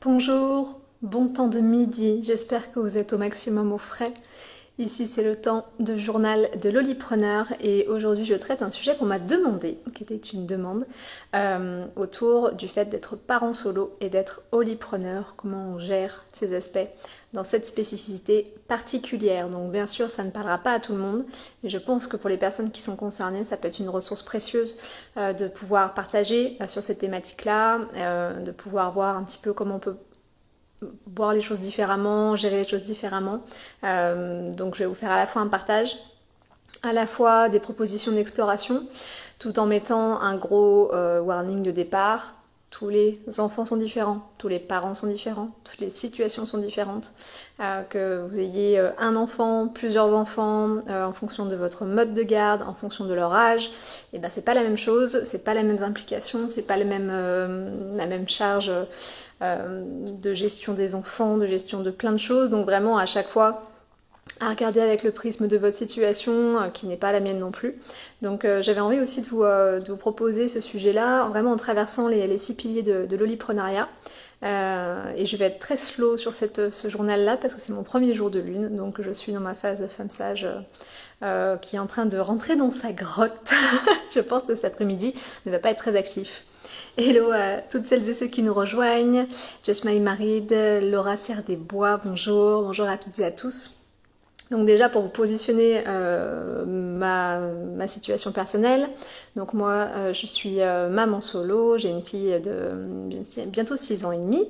Bonjour, bon temps de midi, j'espère que vous êtes au maximum au frais. Ici c'est le temps de journal de Lolipreneur et aujourd'hui je traite un sujet qu'on m'a demandé, qui était une demande, autour du fait d'être parent solo et d'être Lolipreneur, comment on gère ces aspects dans cette spécificité particulière. Donc bien sûr ça ne parlera pas à tout le monde, mais je pense que pour les personnes qui sont concernées ça peut être une ressource précieuse de pouvoir partager sur cette thématique-là, de pouvoir voir un petit peu comment on peut voir les choses différemment, gérer les choses différemment. Donc je vais vous faire à la fois un partage, à la fois des propositions d'exploration, tout en mettant un gros warning de départ. Tous les enfants sont différents, tous les parents sont différents, toutes les situations sont différentes. Que vous ayez un enfant, plusieurs enfants, en fonction de votre mode de garde, en fonction de leur âge, et ben c'est pas la même chose, c'est pas les mêmes implications, c'est pas la même charge de gestion des enfants, de gestion de plein de choses. Donc vraiment à chaque fois à regarder avec le prisme de votre situation, qui n'est pas la mienne non plus. Donc j'avais envie aussi de vous proposer ce sujet-là, vraiment en traversant les 6 piliers de l'oliprenariat. Et je vais être très slow sur ce journal-là, parce que c'est mon premier jour de lune, donc je suis dans ma phase femme sage, qui est en train de rentrer dans sa grotte. Je pense que cet après-midi ne va pas être très actif. Hello à toutes celles et ceux qui nous rejoignent, Just My Married, Laura Serre des Bois, bonjour à toutes et à tous. Donc déjà pour vous positionner ma situation personnelle, donc moi je suis maman solo, j'ai une fille de bientôt 6 ans et demi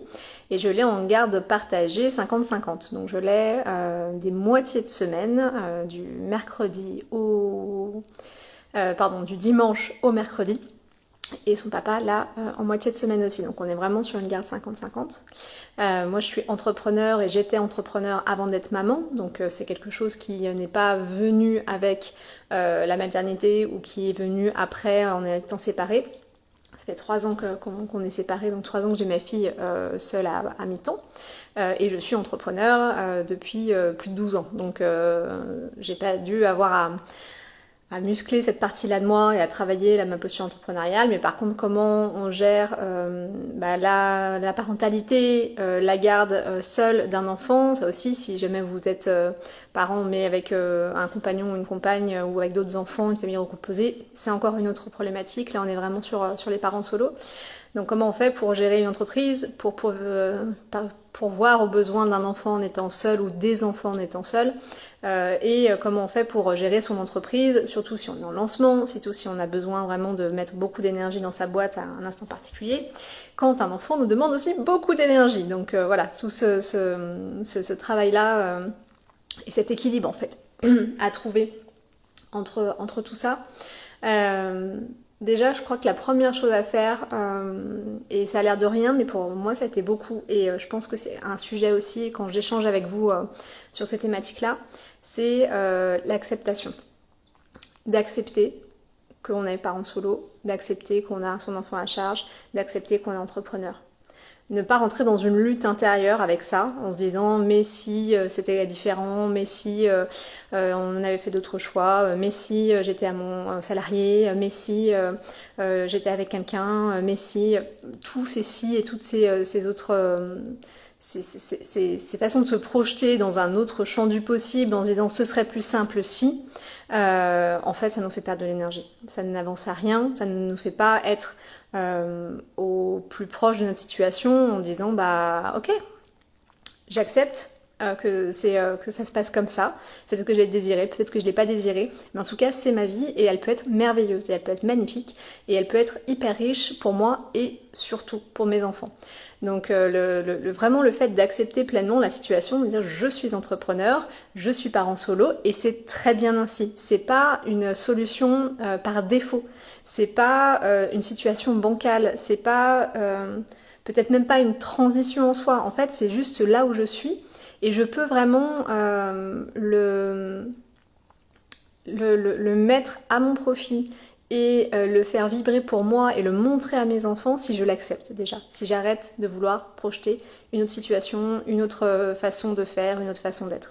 et je l'ai en garde partagée 50-50. Donc je l'ai des moitiés de semaine, du du dimanche au mercredi. Et son papa là en moitié de semaine aussi, donc on est vraiment sur une garde 50-50. Moi je suis entrepreneur et j'étais entrepreneur avant d'être maman, donc c'est quelque chose qui n'est pas venu avec la maternité ou qui est venu après en étant séparés. Ça fait 3 ans qu'on est séparés, donc 3 ans que j'ai ma fille seule à mi-temps. Et je suis entrepreneur depuis plus de 12 ans, donc j'ai pas dû avoir à muscler cette partie-là de moi et à travailler ma posture entrepreneuriale, mais par contre comment on gère la parentalité, la garde seule d'un enfant, ça aussi si jamais vous êtes parent mais avec un compagnon ou une compagne ou avec d'autres enfants, une famille recomposée, c'est encore une autre problématique. Là on est vraiment sur les parents solo. Donc comment on fait pour gérer une entreprise, pour voir aux besoins d'un enfant en étant seul ou des enfants en étant seuls, et comment on fait pour gérer son entreprise, surtout si on est en lancement, surtout si on a besoin vraiment de mettre beaucoup d'énergie dans sa boîte à un instant particulier, quand un enfant nous demande aussi beaucoup d'énergie. Donc voilà, tout ce travail-là et cet équilibre en fait à trouver entre tout ça. Déjà, je crois que la première chose à faire, et ça a l'air de rien, mais pour moi ça a été beaucoup, et je pense que c'est un sujet aussi quand j'échange avec vous sur ces thématiques-là, c'est l'acceptation. D'accepter qu'on est parent solo, d'accepter qu'on a son enfant à charge, d'accepter qu'on est entrepreneur. Ne pas rentrer dans une lutte intérieure avec ça, en se disant mais si c'était différent, mais si on avait fait d'autres choix, mais si j'étais à mon salarié, mais si j'étais avec quelqu'un, mais si tous ces si et toutes ces autres ces façons de se projeter dans un autre champ du possible en se disant ce serait plus simple si, en fait ça nous fait perdre de l'énergie, ça n'avance à rien, ça ne nous fait pas être au plus proche de notre situation en disant bah ok, j'accepte que ça se passe comme ça, peut-être que je l'ai désiré, peut-être que je l'ai pas désiré, mais en tout cas c'est ma vie et elle peut être merveilleuse, et elle peut être magnifique et elle peut être hyper riche pour moi et surtout pour mes enfants. Donc vraiment le fait d'accepter pleinement la situation, de dire je suis entrepreneur, je suis parent solo et c'est très bien ainsi. C'est pas une solution par défaut, c'est pas une situation bancale, c'est pas peut-être même pas une transition en soi. En fait c'est juste là où je suis et je peux vraiment le mettre à mon profit et le faire vibrer pour moi et le montrer à mes enfants si je l'accepte déjà, si j'arrête de vouloir projeter une autre situation, une autre façon de faire, une autre façon d'être.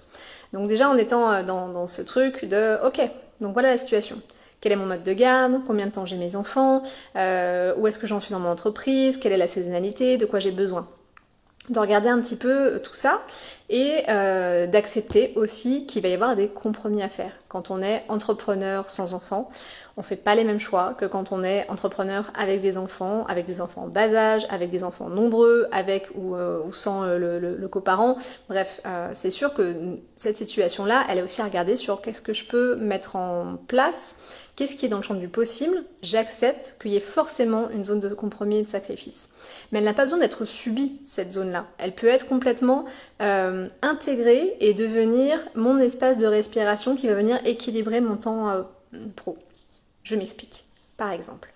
Donc déjà en étant dans ce truc de ok, donc voilà la situation. Quel est mon mode de garde, combien de temps j'ai mes enfants, où est-ce que j'en suis dans mon entreprise, quelle est la saisonnalité, de quoi j'ai besoin. de regarder un petit peu tout ça et d'accepter aussi qu'il va y avoir des compromis à faire. Quand on est entrepreneur sans enfants, on fait pas les mêmes choix que quand on est entrepreneur avec des enfants en bas âge, avec des enfants nombreux, avec ou sans le coparent. Bref, c'est sûr que cette situation-là, elle est aussi à regarder sur qu'est-ce que je peux mettre en place, qu'est-ce qui est dans le champ du possible. J'accepte qu'il y ait forcément une zone de compromis et de sacrifice. Mais elle n'a pas besoin d'être subie, cette zone-là. Elle peut être complètement intégrée et devenir mon espace de respiration qui va venir équilibrer mon temps pro. Je m'explique. Par exemple,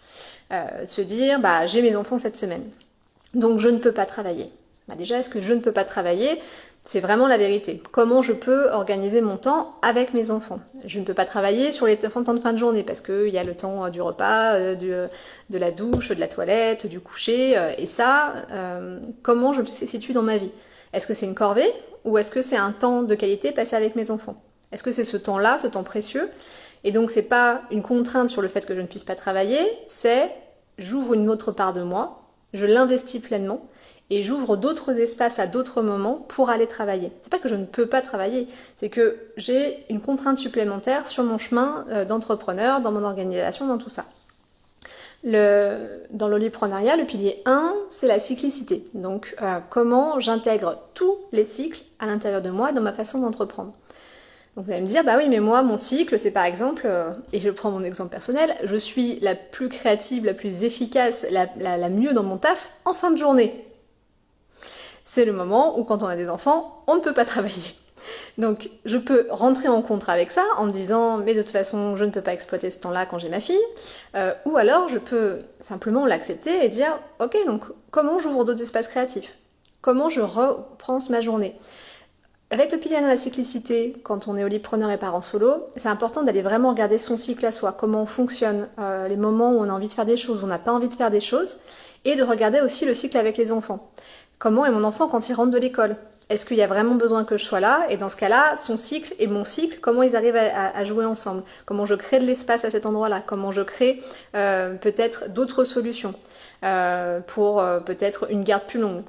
se dire, j'ai mes enfants cette semaine, donc je ne peux pas travailler. Déjà, est-ce que je ne peux pas travailler ? C'est vraiment la vérité. Comment je peux organiser mon temps avec mes enfants ? Je ne peux pas travailler sur les temps de fin de journée parce qu'il y a le temps du repas, de la douche, de la toilette, du coucher. Et ça, comment je le situe dans ma vie ? Est-ce que c'est une corvée ou est-ce que c'est un temps de qualité passé avec mes enfants ? Est-ce que c'est ce temps-là, ce temps précieux ? Et donc c'est pas une contrainte sur le fait que je ne puisse pas travailler, c'est j'ouvre une autre part de moi, je l'investis pleinement et j'ouvre d'autres espaces à d'autres moments pour aller travailler. C'est pas que je ne peux pas travailler, c'est que j'ai une contrainte supplémentaire sur mon chemin d'entrepreneur, dans mon organisation, dans tout ça. Dans l'holiprenariat, le pilier 1, c'est la cyclicité. Donc comment j'intègre tous les cycles à l'intérieur de moi dans ma façon d'entreprendre. Donc vous allez me dire, oui, mais moi, mon cycle, c'est par exemple, et je prends mon exemple personnel, je suis la plus créative, la plus efficace, la mieux dans mon taf en fin de journée. C'est le moment où, quand on a des enfants, on ne peut pas travailler. Donc je peux rentrer en contre avec ça en me disant, mais de toute façon, je ne peux pas exploiter ce temps-là quand j'ai ma fille, ou alors je peux simplement l'accepter et dire, ok, donc comment j'ouvre d'autres espaces créatifs ? Comment je reprends ma journée ? Avec le pilier 1 de la cyclicité, quand on est holipreneur et parent solo, c'est important d'aller vraiment regarder son cycle à soi, comment on fonctionne, les moments où on a envie de faire des choses, où on n'a pas envie de faire des choses, et de regarder aussi le cycle avec les enfants. Comment est mon enfant quand il rentre de l'école ? Est-ce qu'il y a vraiment besoin que je sois là ? Et dans ce cas-là, son cycle et mon cycle, comment ils arrivent à jouer ensemble ? Comment je crée de l'espace à cet endroit-là ? Comment je crée peut-être d'autres solutions pour peut-être une garde plus longue ?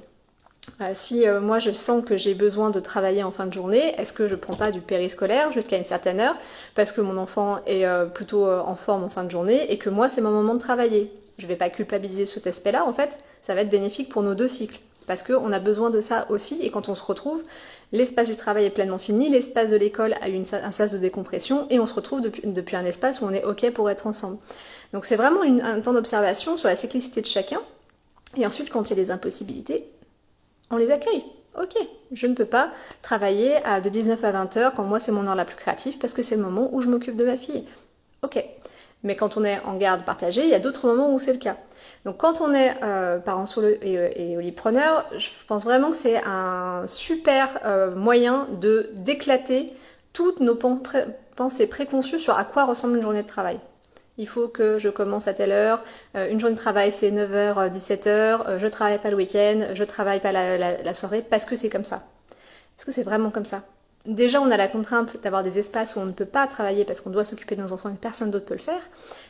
Si moi je sens que j'ai besoin de travailler en fin de journée, est-ce que je prends pas du périscolaire jusqu'à une certaine heure parce que mon enfant est plutôt en forme en fin de journée et que moi c'est mon moment de travailler ? Je vais pas culpabiliser cet aspect-là, en fait, ça va être bénéfique pour nos deux cycles parce qu'on a besoin de ça aussi et quand on se retrouve, l'espace du travail est pleinement fini, l'espace de l'école a eu un sas de décompression et on se retrouve depuis un espace où on est ok pour être ensemble. Donc c'est vraiment un temps d'observation sur la cyclicité de chacun et ensuite quand il y a des impossibilités, on les accueille. Ok, je ne peux pas travailler de 19 à 20 heures quand moi c'est mon heure la plus créative parce que c'est le moment où je m'occupe de ma fille. Ok, mais quand on est en garde partagée, il y a d'autres moments où c'est le cas. Donc quand on est parent solo et holipreneur, je pense vraiment que c'est un super moyen d'éclater toutes nos pensées préconçues sur à quoi ressemble une journée de travail. Il faut que je commence à telle heure, une journée de travail c'est 9h, 17h, je travaille pas le week-end, je travaille pas la soirée parce que c'est comme ça. Est-ce que c'est vraiment comme ça ? Déjà on a la contrainte d'avoir des espaces où on ne peut pas travailler parce qu'on doit s'occuper de nos enfants et personne d'autre peut le faire.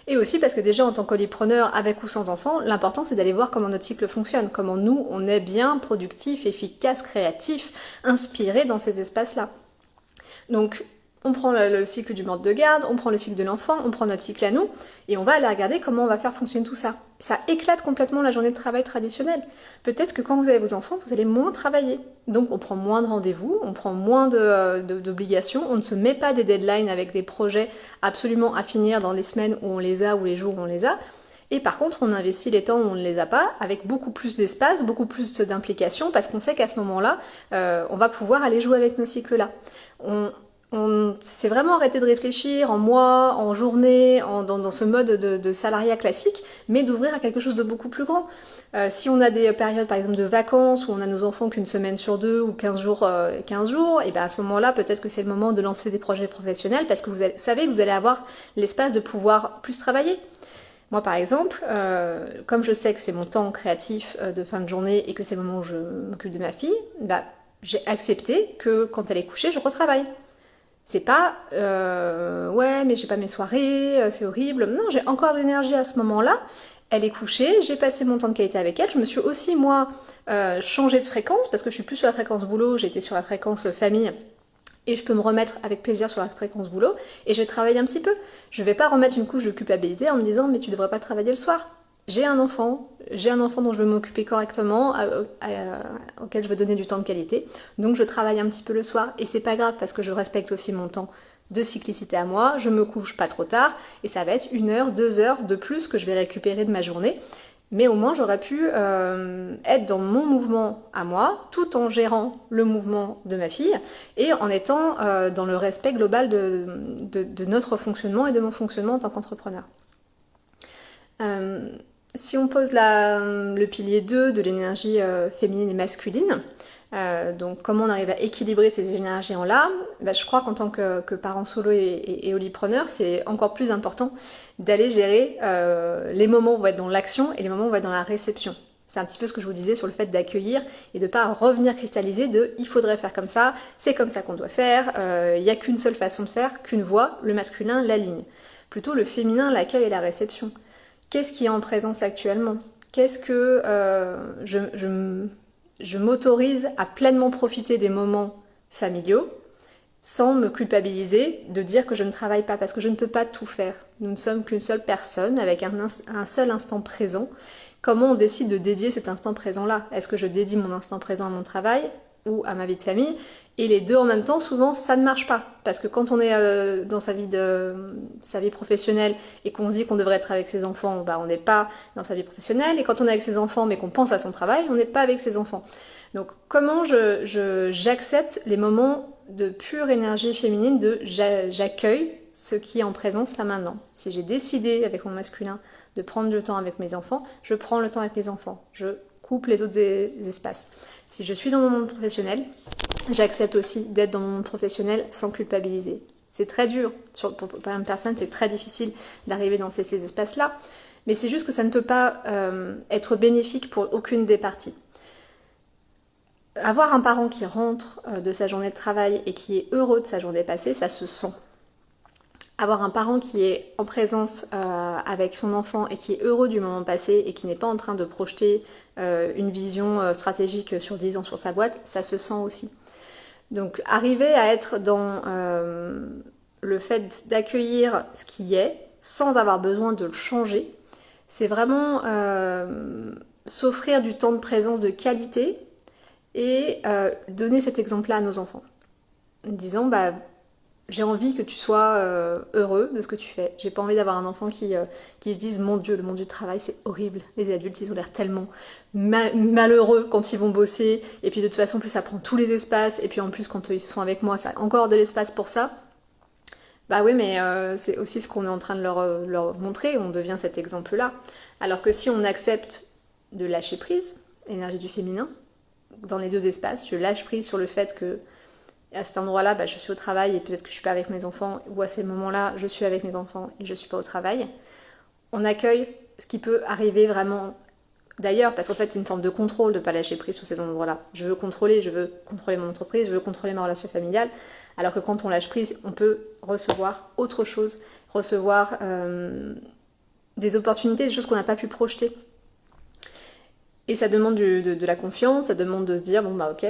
Et aussi parce que déjà en tant qu'holipreneur avec ou sans enfants, l'important c'est d'aller voir comment notre cycle fonctionne, comment nous on est bien productif, efficace, créatif, inspiré dans ces espaces-là. Donc on prend le cycle du mode de garde, on prend le cycle de l'enfant, on prend notre cycle à nous, et on va aller regarder comment on va faire fonctionner tout ça. Ça éclate complètement la journée de travail traditionnelle. Peut-être que quand vous avez vos enfants, vous allez moins travailler. Donc on prend moins de rendez-vous, on prend moins d'obligations, on ne se met pas des deadlines avec des projets absolument à finir dans les semaines où on les a ou les jours où on les a. Et par contre, on investit les temps où on ne les a pas, avec beaucoup plus d'espace, beaucoup plus d'implication, parce qu'on sait qu'à ce moment-là, on va pouvoir aller jouer avec nos cycles-là. On s'est vraiment arrêté de réfléchir en mois, en journée, dans ce mode de salariat classique, mais d'ouvrir à quelque chose de beaucoup plus grand. Si on a des périodes par exemple de vacances où on a nos enfants qu'une semaine sur deux ou 15 jours, et ben à ce moment-là peut-être que c'est le moment de lancer des projets professionnels parce que vous savez que vous allez avoir l'espace de pouvoir plus travailler. Moi par exemple, comme je sais que c'est mon temps créatif de fin de journée et que c'est le moment où je m'occupe de ma fille, j'ai accepté que quand elle est couchée, je retravaille. C'est pas ouais mais j'ai pas mes soirées, c'est horrible. Non, j'ai encore de l'énergie à ce moment-là elle est couchée, j'ai passé mon temps de qualité avec elle, je me suis aussi moi changé de fréquence parce que je suis plus sur la fréquence boulot, j'étais sur la fréquence famille et je peux me remettre avec plaisir sur la fréquence boulot et je vais travailler un petit peu. Je vais pas remettre une couche de culpabilité en me disant mais tu devrais pas travailler le soir. J'ai un enfant dont je veux m'occuper correctement, auquel je veux donner du temps de qualité, donc je travaille un petit peu le soir et c'est pas grave parce que je respecte aussi mon temps de cyclicité à moi, je me couche pas trop tard et ça va être 1 heure, 2 heures de plus que je vais récupérer de ma journée. Mais au moins j'aurais pu être dans mon mouvement à moi, tout en gérant le mouvement de ma fille et en étant dans le respect global de notre fonctionnement et de mon fonctionnement en tant qu'entrepreneur. Si on pose le pilier 2 de l'énergie féminine et masculine, donc comment on arrive à équilibrer ces énergies en là, je crois qu'en tant que parent solo et olipreneur, c'est encore plus important d'aller gérer les moments où on va être dans l'action et les moments où on va être dans la réception. C'est un petit peu ce que je vous disais sur le fait d'accueillir et de ne pas revenir cristalliser de il faudrait faire comme ça, c'est comme ça qu'on doit faire, il n'y a qu'une seule façon de faire, qu'une voie, le masculin, la ligne. Plutôt le féminin, l'accueil et la réception. Qu'est-ce qui est en présence actuellement? Qu'est-ce que je m'autorise à pleinement profiter des moments familiaux sans me culpabiliser de dire que je ne travaille pas parce que je ne peux pas tout faire. Nous ne sommes qu'une seule personne avec un seul instant présent. Comment on décide de dédier cet instant présent-là? Est-ce que je dédie mon instant présent à mon travail ou à ma vie de famille? Et les deux en même temps, souvent, ça ne marche pas. Parce que quand on est dans sa vie professionnelle et qu'on se dit qu'on devrait être avec ses enfants, on n'est pas dans sa vie professionnelle. Et quand on est avec ses enfants mais qu'on pense à son travail, on n'est pas avec ses enfants. Donc comment j'accepte les moments de pure énergie féminine, j'accueille ce qui est en présence là maintenant. Si j'ai décidé avec mon masculin de prendre le temps avec mes enfants, je prends le temps avec mes enfants. Je coupe les autres espaces. Si je suis dans mon monde professionnel, j'accepte aussi d'être dans mon monde professionnel sans culpabiliser. C'est très dur, pour une personne, c'est très difficile d'arriver dans ces espaces-là, mais c'est juste que ça ne peut pas être bénéfique pour aucune des parties. Avoir un parent qui rentre de sa journée de travail et qui est heureux de sa journée passée, ça se sent. Avoir un parent qui est en présence avec son enfant et qui est heureux du moment passé et qui n'est pas en train de projeter une vision stratégique sur 10 ans sur sa boîte, ça se sent aussi. Donc arriver à être dans le fait d'accueillir ce qui est sans avoir besoin de le changer, c'est vraiment s'offrir du temps de présence de qualité et donner cet exemple-là à nos enfants. En disant, j'ai envie que tu sois heureux de ce que tu fais. J'ai pas envie d'avoir un enfant qui se dise, mon Dieu, le monde du travail, c'est horrible. Les adultes, ils ont l'air tellement malheureux quand ils vont bosser. Et puis de toute façon, plus ça prend tous les espaces. Et puis en plus, quand ils sont avec moi, ça a encore de l'espace pour ça. Bah oui, mais c'est aussi ce qu'on est en train de leur montrer. On devient cet exemple-là. Alors que si on accepte de lâcher prise, énergie du féminin, dans les deux espaces, je lâche prise sur le fait que à cet endroit-là, je suis au travail et peut-être que je suis pas avec mes enfants, ou à ces moments-là, je suis avec mes enfants et je suis pas au travail. On accueille ce qui peut arriver vraiment d'ailleurs, parce qu'en fait, c'est une forme de contrôle de ne pas lâcher prise sur ces endroits-là. Je veux contrôler mon entreprise, je veux contrôler ma relation familiale, alors que quand on lâche prise, on peut recevoir autre chose, recevoir des opportunités, des choses qu'on n'a pas pu projeter. Et ça demande de la confiance, ça demande de se dire, ok,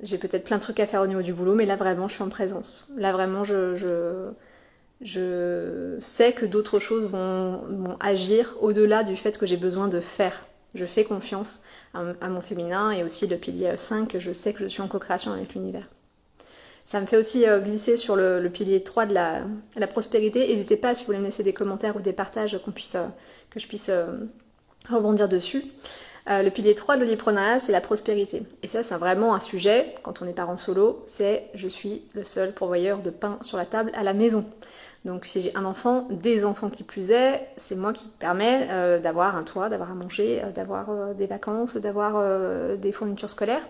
j'ai peut-être plein de trucs à faire au niveau du boulot, mais là vraiment je suis en présence. Là vraiment je sais que d'autres choses vont agir au-delà du fait que j'ai besoin de faire. Je fais confiance à mon féminin et aussi le pilier 5, je sais que je suis en co-création avec l'univers. Ça me fait aussi glisser sur le pilier 3 de la prospérité. N'hésitez pas si vous voulez me laisser des commentaires ou des partages que je puisse rebondir dessus. Le pilier 3 de l'oliprenariat, c'est la prospérité. Et ça, c'est vraiment un sujet, quand on est parent solo, c'est je suis le seul pourvoyeur de pain sur la table à la maison. Donc si j'ai un enfant, des enfants qui plus est, c'est moi qui permet d'avoir un toit, d'avoir à manger, d'avoir des vacances, d'avoir des fournitures scolaires.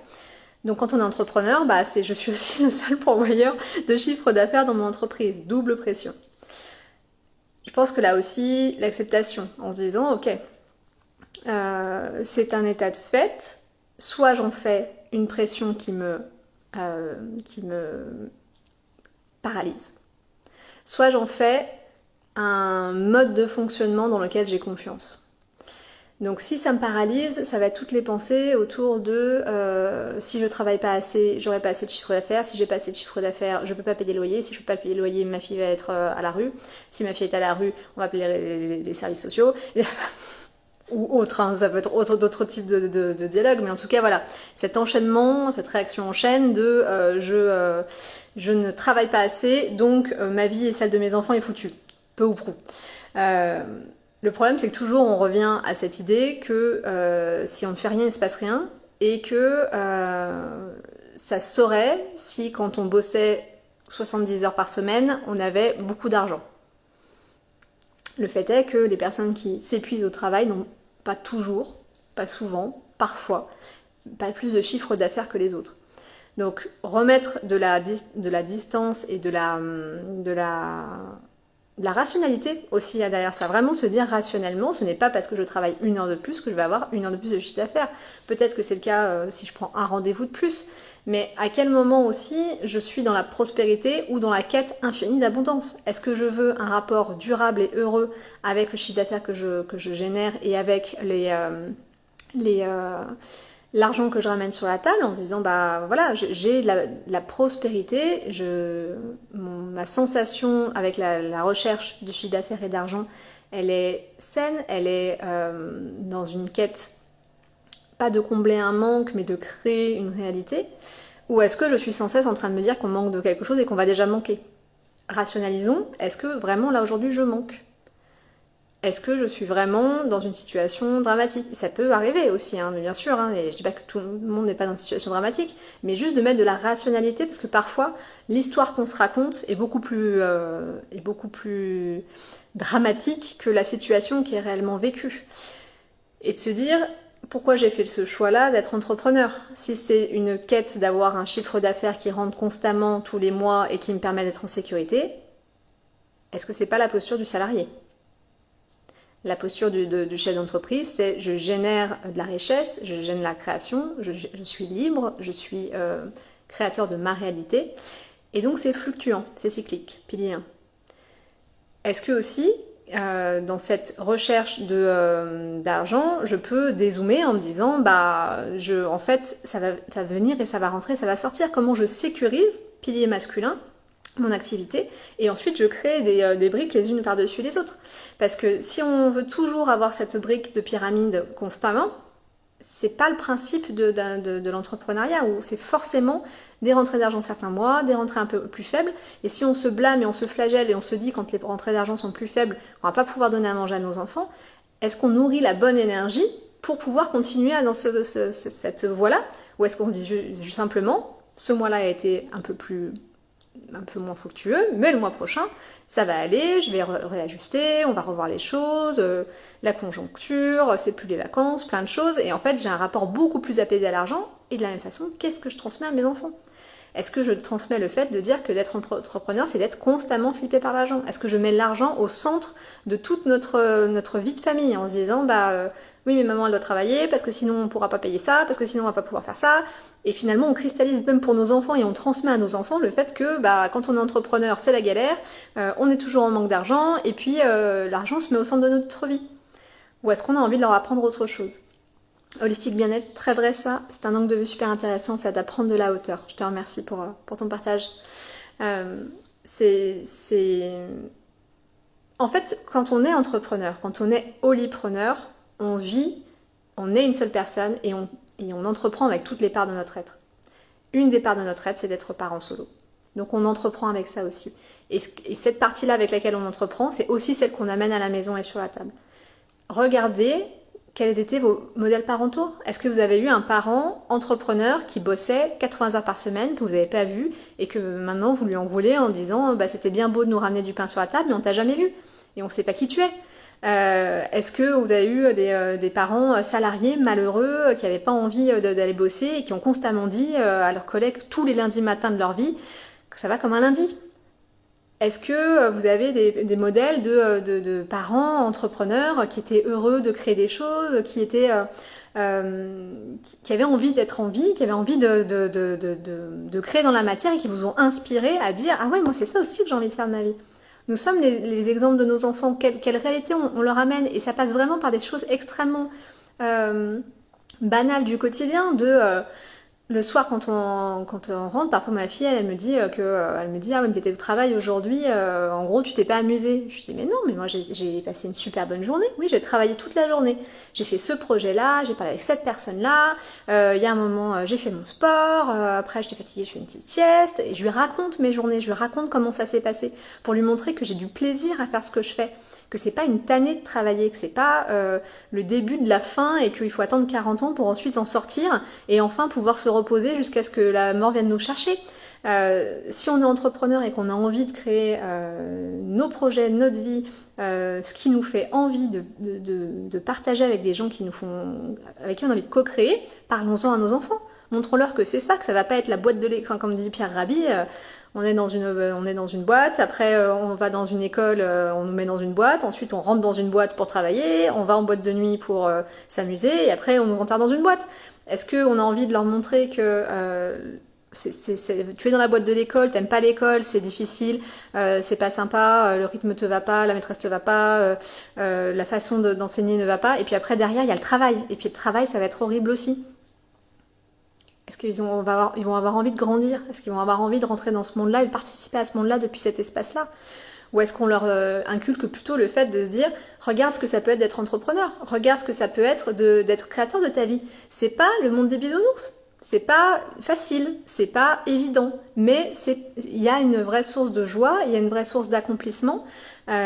Donc quand on est entrepreneur, je suis aussi le seul pourvoyeur de chiffre d'affaires dans mon entreprise. Double pression. Je pense que là aussi, l'acceptation, en se disant, ok, c'est un état de fait, soit j'en fais une pression qui me paralyse, soit j'en fais un mode de fonctionnement dans lequel j'ai confiance. Donc si ça me paralyse, ça va être toutes les pensées autour de si je travaille pas assez, j'aurai pas assez de chiffre d'affaires, si j'ai pas assez de chiffre d'affaires, je peux pas payer le loyer, si je peux pas payer le loyer, ma fille va être à la rue, si ma fille est à la rue, on va appeler les services sociaux, ou autre, hein, ça peut être d'autres types de dialogues, mais en tout cas voilà, cet enchaînement, cette réaction en chaîne de je ne travaille pas assez, donc ma vie et celle de mes enfants est foutue, peu ou prou. Le problème, c'est que toujours on revient à cette idée que si on ne fait rien, il ne se passe rien, et que ça saurait si quand on bossait 70 heures par semaine, on avait beaucoup d'argent. Le fait est que les personnes qui s'épuisent au travail n'ont pas toujours, pas souvent, parfois, pas plus de chiffre d'affaires que les autres. Donc remettre de la distance et de la rationalité aussi là derrière ça, vraiment se dire rationnellement, ce n'est pas parce que je travaille 1 heure de plus que je vais avoir 1 heure de plus de chiffre d'affaires. Peut-être que c'est le cas si je prends un rendez-vous de plus, mais à quel moment aussi je suis dans la prospérité ou dans la quête infinie d'abondance? Est-ce que je veux un rapport durable et heureux avec le chiffre d'affaires que je génère et avec l'argent que je ramène sur la table en se disant bah voilà, j'ai la prospérité, ma sensation avec la recherche de chiffre d'affaires et d'argent, elle est saine, elle est dans une quête pas de combler un manque mais de créer une réalité, ou est-ce que je suis sans cesse en train de me dire qu'on manque de quelque chose et qu'on va déjà manquer? Rationalisons, est-ce que vraiment là aujourd'hui je manque? Est-ce que je suis vraiment dans une situation dramatique? Ça peut arriver aussi, hein, bien sûr, hein, et je dis pas que tout le monde n'est pas dans une situation dramatique, mais juste de mettre de la rationalité, parce que parfois, l'histoire qu'on se raconte est beaucoup plus dramatique que la situation qui est réellement vécue. Et de se dire, pourquoi j'ai fait ce choix-là d'être entrepreneur? Si c'est une quête d'avoir un chiffre d'affaires qui rentre constamment tous les mois et qui me permet d'être en sécurité, est-ce que c'est pas la posture du salarié? La posture du chef d'entreprise, c'est je génère de la richesse, je génère de la création, je suis libre, je suis créateur de ma réalité. Et donc c'est fluctuant, c'est cyclique, pilier 1. Est-ce que aussi, dans cette recherche d'argent, je peux dézoomer en me disant, en fait, ça va venir et ça va rentrer, ça va sortir. Comment je sécurise, pilier masculin, mon activité, et ensuite je crée des briques les unes par-dessus les autres. Parce que si on veut toujours avoir cette brique de pyramide constamment, c'est pas le principe de l'entrepreneuriat, où c'est forcément des rentrées d'argent certains mois, des rentrées un peu plus faibles, et si on se blâme et on se flagelle et on se dit quand les rentrées d'argent sont plus faibles, on va pas pouvoir donner à manger à nos enfants, est-ce qu'on nourrit la bonne énergie pour pouvoir continuer dans cette voie-là, ou est-ce qu'on se dit juste simplement, ce mois-là a été un peu moins fructueux, mais le mois prochain, ça va aller, je vais réajuster, on va revoir les choses, la conjoncture, c'est plus les vacances, plein de choses, et en fait j'ai un rapport beaucoup plus apaisé à l'argent, et de la même façon, qu'est-ce que je transmets à mes enfants? Est-ce que je transmets le fait de dire que d'être entrepreneur, c'est d'être constamment flippé par l'argent? Est-ce que je mets l'argent au centre de toute notre vie de famille en se disant, oui, mais maman, elle doit travailler parce que sinon on pourra pas payer ça, parce que sinon on va pas pouvoir faire ça. Et finalement, on cristallise même pour nos enfants et on transmet à nos enfants le fait que quand on est entrepreneur, c'est la galère, on est toujours en manque d'argent et puis l'argent se met au centre de notre vie. Ou est-ce qu'on a envie de leur apprendre autre chose? Holistique bien-être, très vrai ça, c'est un angle de vue super intéressant, ça d'apprendre de la hauteur. Je te remercie pour ton partage. En fait, quand on est entrepreneur, quand on est holipreneur, on vit, on est une seule personne et on entreprend avec toutes les parts de notre être. Une des parts de notre être, c'est d'être parent solo. Donc on entreprend avec ça aussi. Et cette partie-là avec laquelle on entreprend, c'est aussi celle qu'on amène à la maison et sur la table. Regardez quels étaient vos modèles parentaux. Est-ce que vous avez eu un parent entrepreneur qui bossait 80 heures par semaine, que vous n'avez pas vu, et que maintenant vous lui en voulez en disant c'était bien beau de nous ramener du pain sur la table, mais on t'a jamais vu, et on ne sait pas qui tu es. Est-ce que vous avez eu des parents salariés malheureux qui n'avaient pas envie d'aller bosser et qui ont constamment dit à leurs collègues tous les lundis matins de leur vie que ça va comme un lundi? Est-ce que vous avez des modèles de parents entrepreneurs qui étaient heureux de créer des choses, qui avaient envie d'être en vie, qui avaient envie de créer dans la matière et qui vous ont inspiré à dire « Ah ouais, moi c'est ça aussi que j'ai envie de faire de ma vie ». Nous sommes les exemples de nos enfants. Quelle réalité on leur amène? Et ça passe vraiment par des choses extrêmement banales du quotidien, le soir, quand on rentre, parfois ma fille, elle me dit ah mais t'étais au travail aujourd'hui, en gros tu t'es pas amusée. Je dis mais non, mais moi j'ai passé une super bonne journée. Oui, j'ai travaillé toute la journée. J'ai fait ce projet-là, j'ai parlé avec cette personne-là. Il y a un moment, j'ai fait mon sport. Après, j'étais fatiguée, je fais une petite sieste. Et je lui raconte mes journées, je lui raconte comment ça s'est passé pour lui montrer que j'ai du plaisir à faire ce que je fais. Que c'est pas une tannée de travailler, que c'est pas le début de la fin et qu'il faut attendre 40 ans pour ensuite en sortir et enfin pouvoir se reposer jusqu'à ce que la mort vienne nous chercher. Si on est entrepreneur et qu'on a envie de créer nos projets, notre vie, ce qui nous fait envie de partager avec des gens avec qui on a envie de co-créer, parlons-en à nos enfants. Montrons-leur que c'est ça, que ça va pas être la boîte de l'écran, comme dit Pierre Rabhi. On est dans une boîte, après on va dans une école, on nous met dans une boîte, ensuite on rentre dans une boîte pour travailler, on va en boîte de nuit pour s'amuser, et après on nous enterre dans une boîte. Est-ce qu'on a envie de leur montrer que tu es dans la boîte de l'école, t'aimes pas l'école, c'est difficile, c'est pas sympa, le rythme te va pas, la maîtresse te va pas, la façon d'enseigner ne va pas, et puis après derrière il y a le travail, et puis le travail ça va être horrible aussi. Est-ce qu'ils vont avoir envie de grandir? Est-ce qu'ils vont avoir envie de rentrer dans ce monde-là et de participer à ce monde-là depuis cet espace-là? Ou est-ce qu'on leur inculque plutôt le fait de se dire « Regarde ce que ça peut être d'être entrepreneur, regarde ce que ça peut être d'être créateur de ta vie. » C'est pas le monde des bisounours, c'est pas facile, c'est pas évident, mais il y a une vraie source de joie, il y a une vraie source d'accomplissement, on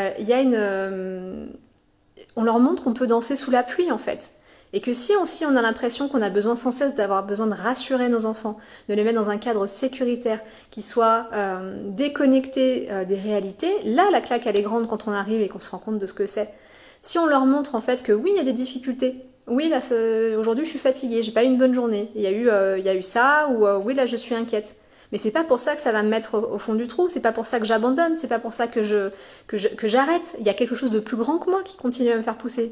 leur montre qu'on peut danser sous la pluie en fait. Et que si aussi on a l'impression qu'on a besoin sans cesse d'avoir besoin de rassurer nos enfants, de les mettre dans un cadre sécuritaire, qui soit déconnecté des réalités, là la claque elle est grande quand on arrive et qu'on se rend compte de ce que c'est. Si on leur montre en fait que oui il y a des difficultés, oui là aujourd'hui je suis fatiguée, j'ai pas eu une bonne journée, il y a eu ça, ou oui là je suis inquiète. Mais c'est pas pour ça que ça va me mettre au fond du trou, c'est pas pour ça que j'abandonne, c'est pas pour ça que j'arrête. Il y a quelque chose de plus grand que moi qui continue à me faire pousser.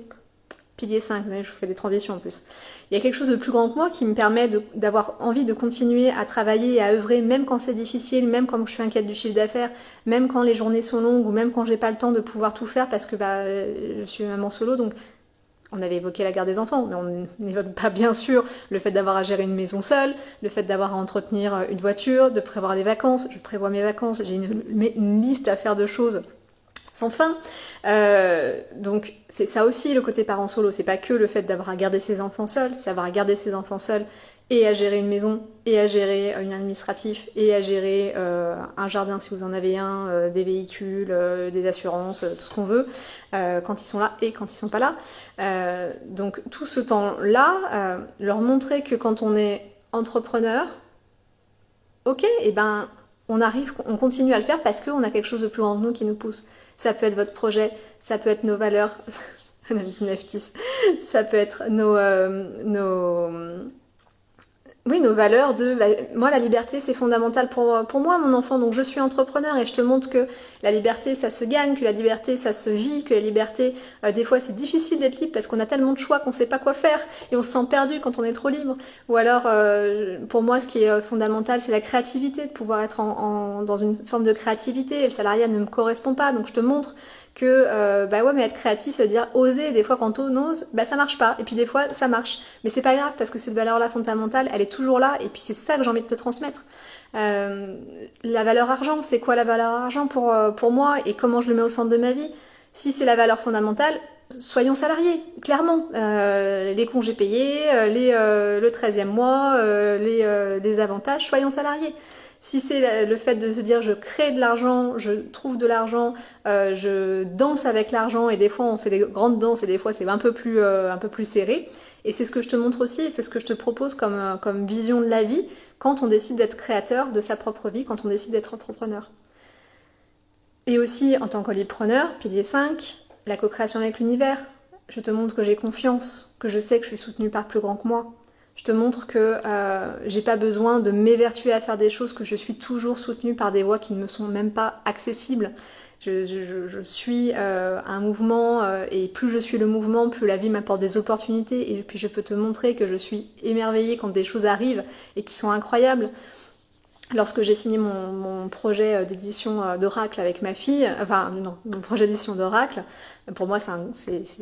Pilier 5, je vous fais des transitions en plus. Il y a quelque chose de plus grand que moi qui me permet d'avoir envie de continuer à travailler et à œuvrer, même quand c'est difficile, même quand je suis inquiète du chiffre d'affaires, même quand les journées sont longues, ou même quand j'ai pas le temps de pouvoir tout faire parce que je suis maman solo, donc on avait évoqué la garde des enfants, mais on n'évoque pas bien sûr le fait d'avoir à gérer une maison seule, le fait d'avoir à entretenir une voiture, de prévoir des vacances. Je prévois mes vacances, j'ai une liste à faire de choses sans fin. Donc c'est ça aussi le côté parent solo, c'est pas que le fait d'avoir à garder ses enfants seuls, c'est avoir à garder ses enfants seuls et à gérer une maison, et à gérer un administratif, et à gérer un jardin si vous en avez un, des véhicules, des assurances, tout ce qu'on veut, quand ils sont là et quand ils sont pas là. Donc tout ce temps-là, leur montrer que quand on est entrepreneur, ok, et ben on continue à le faire parce qu'on a quelque chose de plus grand que nous qui nous pousse. Ça peut être votre projet, ça peut être nos valeurs, analyse Neftis, ça peut être nos valeurs moi la liberté c'est fondamental pour moi mon enfant, donc je suis entrepreneur et je te montre que la liberté ça se gagne, que la liberté ça se vit, que la liberté des fois c'est difficile d'être libre parce qu'on a tellement de choix qu'on sait pas quoi faire et on se sent perdu quand on est trop libre. Ou alors pour moi ce qui est fondamental c'est la créativité, de pouvoir être dans une forme de créativité, et le salariat ne me correspond pas, donc je te montre que mais être créatif ça veut dire oser. Des fois quand on ose ça marche pas, et puis des fois ça marche, mais c'est pas grave parce que cette valeur là fondamentale elle est toujours là, et puis c'est ça que j'ai envie de te transmettre. La valeur argent, c'est quoi la valeur argent pour moi, et comment je le mets au centre de ma vie? Si c'est la valeur fondamentale, soyons salariés, clairement. Les congés payés, le 13e mois, les avantages, soyons salariés. Si c'est le fait de se dire je crée de l'argent, je trouve de l'argent, je danse avec l'argent, et des fois on fait des grandes danses et des fois c'est un peu plus serré. Et c'est ce que je te montre aussi, et c'est ce que je te propose comme vision de la vie quand on décide d'être créateur de sa propre vie, quand on décide d'être entrepreneur. Et aussi en tant qu'entrepreneur, pilier 5, la co-création avec l'univers. Je te montre que j'ai confiance, que je sais que je suis soutenue par plus grand que moi. Je te montre que j'ai pas besoin de m'évertuer à faire des choses, que je suis toujours soutenue par des voies qui ne me sont même pas accessibles. Je suis un mouvement, et plus je suis le mouvement, plus la vie m'apporte des opportunités, et puis je peux te montrer que je suis émerveillée quand des choses arrivent et qui sont incroyables. lorsque j'ai signé mon projet d'édition d'Oracle avec ma fille, enfin non, mon projet d'édition d'Oracle, pour moi c'est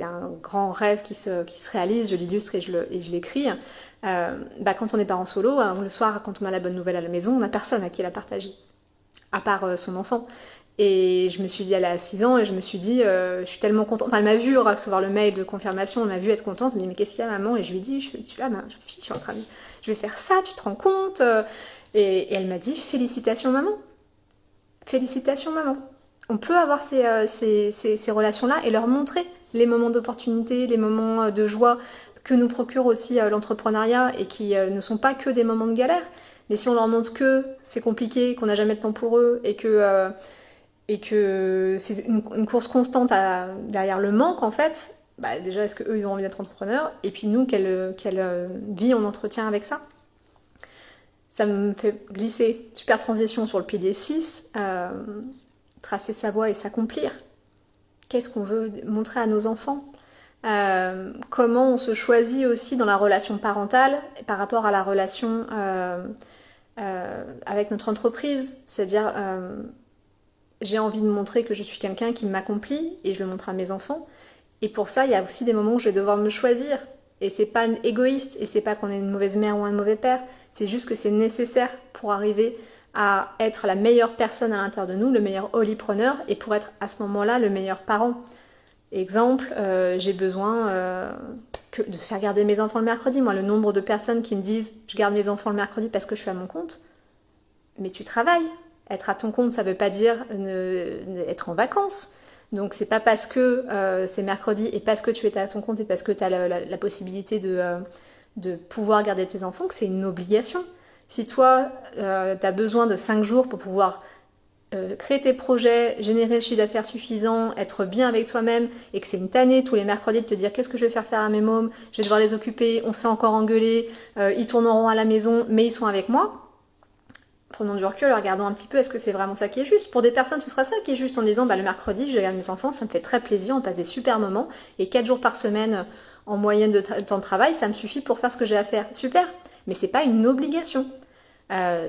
un grand rêve qui se réalise, je l'illustre et je l'écris. Quand on est parent solo, le soir quand on a la bonne nouvelle à la maison, on n'a personne à qui la partager, à part son enfant. Et je me suis dit, elle a 6 ans, et je me suis dit, je suis tellement contente. Enfin, elle m'a vu recevoir le mail de confirmation, elle m'a vu être contente, elle m'a dit, mais qu'est-ce qu'il y a, maman? Et je lui ai dit, je suis là, ma fille, je suis en train de. Je vais faire ça, tu te rends compte? Et elle m'a dit, félicitations, maman. Félicitations, maman. On peut avoir ces relations-là et leur montrer les moments d'opportunité, les moments de joie que nous procure aussi l'entrepreneuriat et qui ne sont pas que des moments de galère. Mais si on leur montre que c'est compliqué, qu'on n'a jamais de temps pour eux et que c'est une course constante derrière le manque, en fait, déjà, est-ce qu'eux, ils ont envie d'être entrepreneurs? Et puis nous, quelle vie on entretient avec ça? Ça me fait glisser, super transition sur le pilier 6, tracer sa voie et s'accomplir. Qu'est-ce qu'on veut montrer à nos enfants? Comment on se choisit aussi dans la relation parentale par rapport à la relation avec notre entreprise. C'est-à-dire, j'ai envie de montrer que je suis quelqu'un qui m'accomplit et je le montre à mes enfants. Et pour ça, il y a aussi des moments où je vais devoir me choisir. Et c'est pas égoïste, et c'est pas qu'on est une mauvaise mère ou un mauvais père, c'est juste que c'est nécessaire pour arriver à être la meilleure personne à l'intérieur de nous, le meilleur holipreneur, et pour être à ce moment-là le meilleur parent. Exemple, j'ai besoin de faire garder mes enfants le mercredi. Moi, le nombre de personnes qui me disent « je garde mes enfants le mercredi parce que je suis à mon compte », mais tu travailles. Être à ton compte, ça veut pas dire être en vacances. Donc c'est pas parce que c'est mercredi et parce que tu es à ton compte et parce que tu as la possibilité de pouvoir garder tes enfants que c'est une obligation. Si toi, tu as besoin de 5 jours pour pouvoir créer tes projets, générer le chiffre d'affaires suffisant, être bien avec toi-même et que c'est une tannée tous les mercredis de te dire qu'est-ce que je vais faire à mes mômes, je vais devoir les occuper, on s'est encore engueulé, ils tourneront à la maison mais ils sont avec moi. Prenons du recul, regardons un petit peu, est-ce que c'est vraiment ça qui est juste? Pour des personnes, ce sera ça qui est juste en disant, le mercredi, je garde mes enfants, ça me fait très plaisir, on passe des super moments, et 4 jours par semaine, en moyenne de temps de travail, ça me suffit pour faire ce que j'ai à faire. Super! Mais c'est pas une obligation.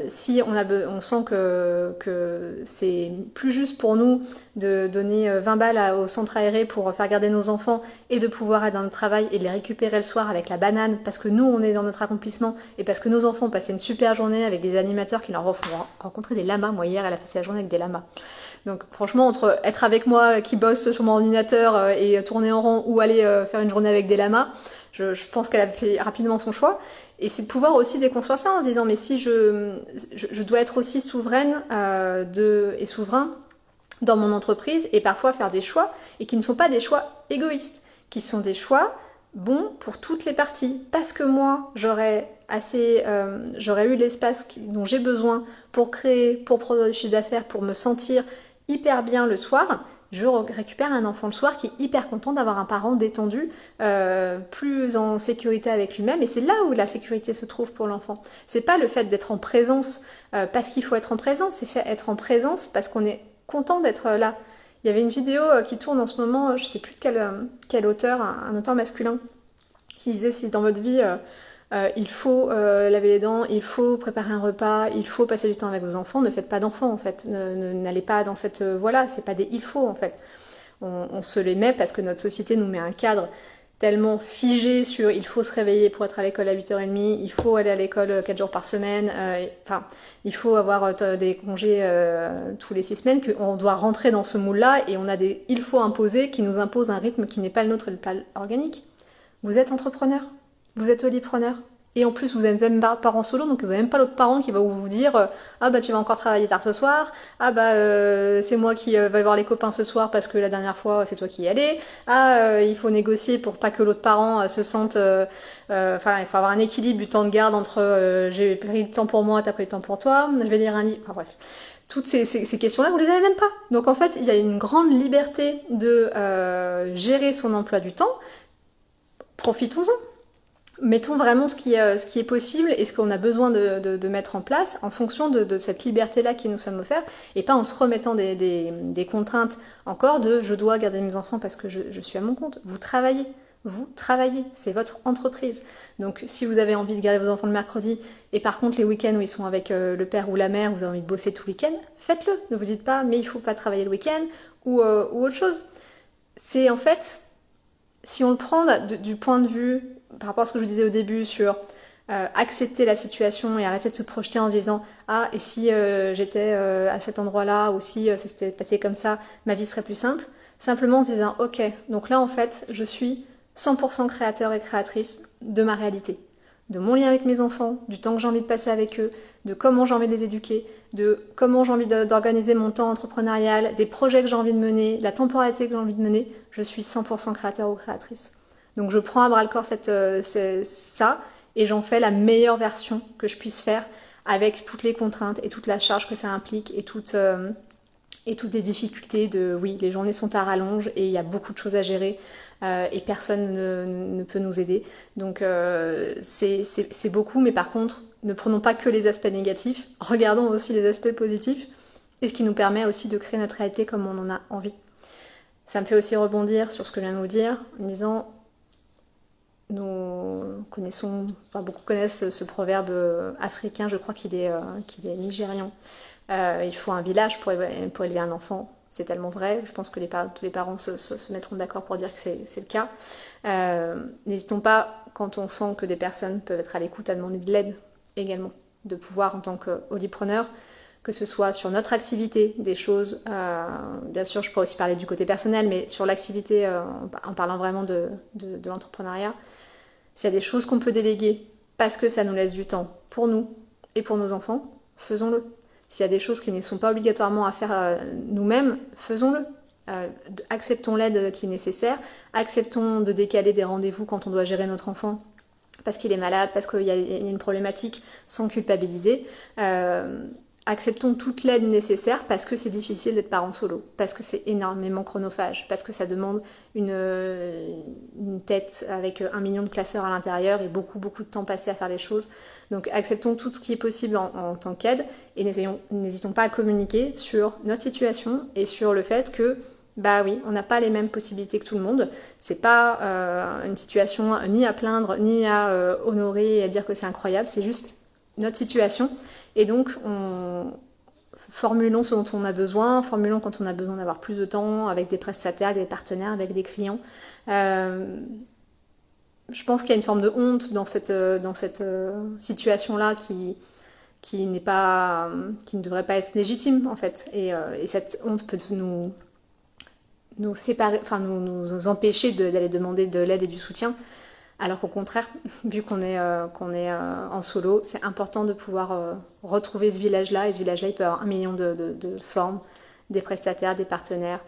Si on sent que c'est plus juste pour nous de donner 20 balles au centre aéré pour faire garder nos enfants et de pouvoir être dans notre travail et de les récupérer le soir avec la banane parce que nous on est dans notre accomplissement et parce que nos enfants ont passé une super journée avec des animateurs qui leur font rencontrer des lamas. Moi hier elle a passé la journée avec des lamas. Donc franchement entre être avec moi qui bosse sur mon ordinateur et tourner en rond ou aller faire une journée avec des lamas, je pense qu'elle a fait rapidement son choix. Et c'est de pouvoir aussi déconstruire ça en se disant mais si je dois être aussi souveraine et souverain dans mon entreprise et parfois faire des choix et qui ne sont pas des choix égoïstes, qui sont des choix bons pour toutes les parties. Parce que moi j'aurais eu l'espace dont j'ai besoin pour créer, pour produire du chiffre d'affaires, pour me sentir hyper bien le soir. Je récupère un enfant le soir qui est hyper content d'avoir un parent détendu, plus en sécurité avec lui-même. Et c'est là où la sécurité se trouve pour l'enfant. C'est pas le fait d'être en présence parce qu'il faut être en présence, c'est être en présence parce qu'on est content d'être là. Il y avait une vidéo qui tourne en ce moment, je sais plus de quel auteur, un auteur masculin, qui disait si dans votre vie il faut laver les dents, il faut préparer un repas, il faut passer du temps avec vos enfants, ne faites pas d'enfants en fait, n'allez pas dans cette voie-là, c'est pas des il faut en fait. On se les met parce que notre société nous met un cadre tellement figé sur il faut se réveiller pour être à l'école à 8h30, il faut aller à l'école 4 jours par semaine, il faut avoir des congés tous les 6 semaines, qu'on doit rentrer dans ce moule-là et on a des il faut imposés qui nous imposent un rythme qui n'est pas le nôtre et pas organique. Vous êtes entrepreneur, vous êtes holipreneur. Et en plus, vous n'êtes même pas parent solo, donc vous n'avez même pas l'autre parent qui va vous dire tu vas encore travailler tard ce soir, c'est moi qui vais voir les copains ce soir parce que la dernière fois c'est toi qui y allais, il faut négocier pour pas que l'autre parent se sente... il faut avoir un équilibre du temps de garde entre j'ai pris du temps pour moi, t'as pris du temps pour toi, je vais lire un livre, enfin bref. Toutes ces questions-là, vous les avez même pas. Donc en fait, il y a une grande liberté de gérer son emploi du temps. Profitons-en. Mettons vraiment ce qui est possible et ce qu'on a besoin de mettre en place en fonction de cette liberté-là qui nous sommes offerts et pas en se remettant des contraintes encore de je dois garder mes enfants parce que je suis à mon compte. Vous travaillez, vous travaillez, c'est votre entreprise. Donc si vous avez envie de garder vos enfants le mercredi et par contre les week-ends où ils sont avec le père ou la mère, vous avez envie de bosser tout le week-end, faites-le. Ne vous dites pas mais il faut pas travailler le week-end ou autre chose. C'est en fait, si on le prend du point de vue, par rapport à ce que je vous disais au début sur accepter la situation et arrêter de se projeter en se disant ah et si j'étais à cet endroit-là ou si ça s'était passé comme ça, ma vie serait plus simple. Simplement en se disant ok, donc là en fait je suis 100% créateur et créatrice de ma réalité, de mon lien avec mes enfants, du temps que j'ai envie de passer avec eux, de comment j'ai envie de les éduquer, de comment j'ai envie d'organiser mon temps entrepreneurial, des projets que j'ai envie de mener, la temporalité que j'ai envie de mener, je suis 100% créateur ou créatrice. Donc je prends à bras le corps ça et j'en fais la meilleure version que je puisse faire avec toutes les contraintes et toute la charge que ça implique et toutes les difficultés de oui, les journées sont à rallonge et il y a beaucoup de choses à gérer et personne ne peut nous aider. Donc c'est beaucoup, mais par contre, ne prenons pas que les aspects négatifs, regardons aussi les aspects positifs et ce qui nous permet aussi de créer notre réalité comme on en a envie. Ça me fait aussi rebondir sur ce que je viens de vous dire en disant nous connaissons, enfin beaucoup connaissent ce proverbe africain, je crois qu'il est nigérian. Il faut un village pour élever un enfant. C'est tellement vrai. Je pense que tous les parents se mettront d'accord pour dire que c'est le cas. N'hésitons pas, quand on sent que des personnes peuvent être à l'écoute, à demander de l'aide également. De pouvoir, en tant qu'holipreneur, que ce soit sur notre activité, des choses, bien sûr je pourrais aussi parler du côté personnel, mais sur l'activité, en parlant vraiment de l'entrepreneuriat, s'il y a des choses qu'on peut déléguer parce que ça nous laisse du temps pour nous et pour nos enfants, faisons-le. S'il y a des choses qui ne sont pas obligatoirement à faire nous-mêmes, faisons-le. Acceptons l'aide qui est nécessaire, acceptons de décaler des rendez-vous quand on doit gérer notre enfant parce qu'il est malade, parce qu'il y a une problématique, sans culpabiliser. Acceptons toute l'aide nécessaire parce que c'est difficile d'être parent solo, parce que c'est énormément chronophage, parce que ça demande une tête avec 1 million de classeurs à l'intérieur et beaucoup de temps passé à faire les choses. Donc acceptons tout ce qui est possible en tant qu'aide et n'hésitons pas à communiquer sur notre situation et sur le fait que bah oui, on n'a pas les mêmes possibilités que tout le monde. C'est pas une situation ni à plaindre, ni à honorer et à dire que c'est incroyable, c'est juste notre situation. Et donc, formulons ce dont on a besoin, formulons quand on a besoin d'avoir plus de temps avec des prestataires, avec des partenaires, avec des clients. Je pense qu'il y a une forme de honte dans cette situation-là qui ne devrait pas être légitime en fait. Et cette honte peut nous séparer, enfin nous empêcher d'aller demander de l'aide et du soutien. Alors qu'au contraire, vu qu'on est en solo, c'est important de pouvoir retrouver ce village-là. Et ce village-là, il peut avoir 1 million de formes, des prestataires, des partenaires,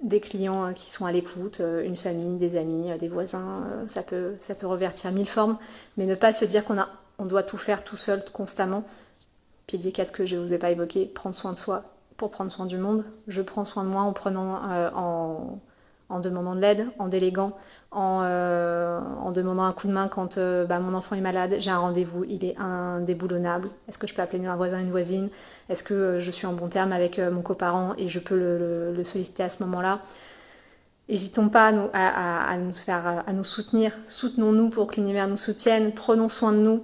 des clients qui sont à l'écoute, une famille, des amis, des voisins. Ça peut revertir 1000 formes. Mais ne pas se dire qu'on doit tout faire tout seul constamment. Pilier 4 que je ne vous ai pas évoqué, prendre soin de soi pour prendre soin du monde. Je prends soin de moi en demandant de l'aide, en déléguant, en demandant un coup de main quand mon enfant est malade, j'ai un rendez-vous, il est indéboulonnable. Est-ce que je peux appeler un voisin, une voisine? Est-ce que je suis en bon terme avec mon coparent et je peux le solliciter à ce moment-là? N'hésitons pas à nous soutenir, soutenons-nous pour que l'univers nous soutienne, prenons soin de nous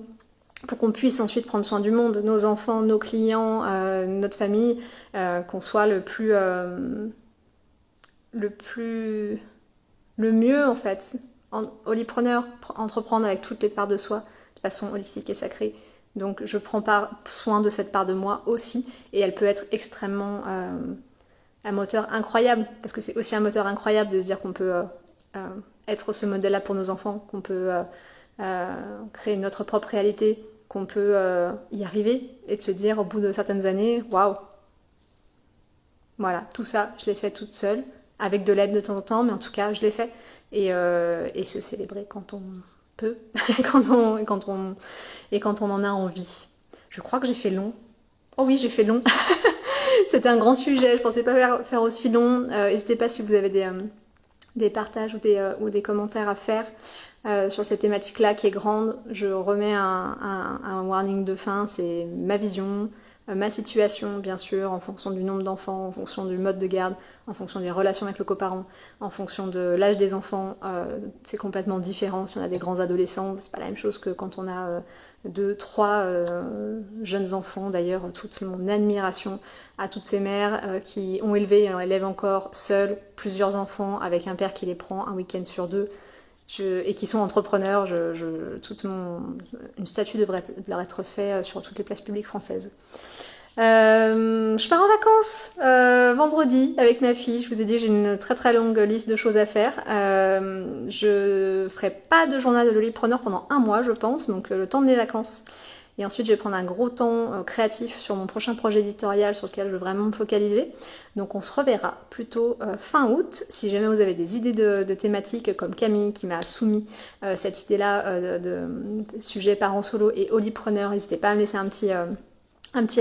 pour qu'on puisse ensuite prendre soin du monde, nos enfants, nos clients, notre famille, qu'on soit le mieux en fait, holipreneur, entreprendre avec toutes les parts de soi de façon holistique et sacrée. Donc je prends soin de cette part de moi aussi et elle peut être extrêmement un moteur incroyable parce que c'est aussi un moteur incroyable de se dire qu'on peut être ce modèle-là pour nos enfants, qu'on peut créer notre propre réalité, qu'on peut y arriver et de se dire au bout de certaines années, waouh, voilà, tout ça je l'ai fait toute seule. Avec de l'aide de temps en temps, mais en tout cas, je l'ai fait. Et se célébrer quand on peut, et quand on en a envie. Je crois que j'ai fait long. Oh oui, j'ai fait long. C'était un grand sujet, je pensais pas faire aussi long. N'hésitez pas si vous avez des partages ou des commentaires à faire sur cette thématique-là qui est grande. Je remets un warning de fin, c'est ma vision, ma situation, bien sûr, en fonction du nombre d'enfants, en fonction du mode de garde, en fonction des relations avec le coparent, en fonction de l'âge des enfants, c'est complètement différent. Si on a des grands adolescents, c'est pas la même chose que quand on a 2, 3 jeunes enfants. D'ailleurs, toute mon admiration à toutes ces mères qui ont élevé et élèvent encore seules plusieurs enfants avec un père qui les prend un week-end sur 2. Et qui sont entrepreneurs, une statue devrait leur être faite sur toutes les places publiques françaises. Je pars en vacances vendredi avec ma fille. Je vous ai dit, j'ai une très très longue liste de choses à faire. Je ferai pas de journal de Lolipreneur pendant 1 mois, je pense, donc le temps de mes vacances. Et ensuite, je vais prendre un gros temps créatif sur mon prochain projet éditorial sur lequel je veux vraiment me focaliser. Donc on se reverra plutôt fin août. Si jamais vous avez des idées de thématiques comme Camille qui m'a soumis cette idée-là de sujet parents solo et Olipreneur, n'hésitez pas à me laisser un petit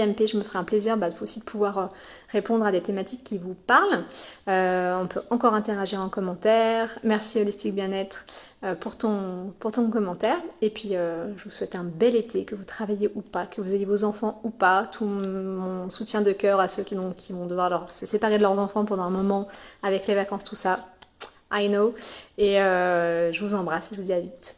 MP, je me ferai un plaisir aussi de pouvoir répondre à des thématiques qui vous parlent. On peut encore interagir en commentaire. Merci Holistique Bien-être pour ton commentaire. Et puis je vous souhaite un bel été, que vous travaillez ou pas, que vous ayez vos enfants ou pas. Tout mon soutien de cœur à ceux qui vont devoir se séparer de leurs enfants pendant un moment avec les vacances, tout ça. I know. Et je vous embrasse, je vous dis à vite.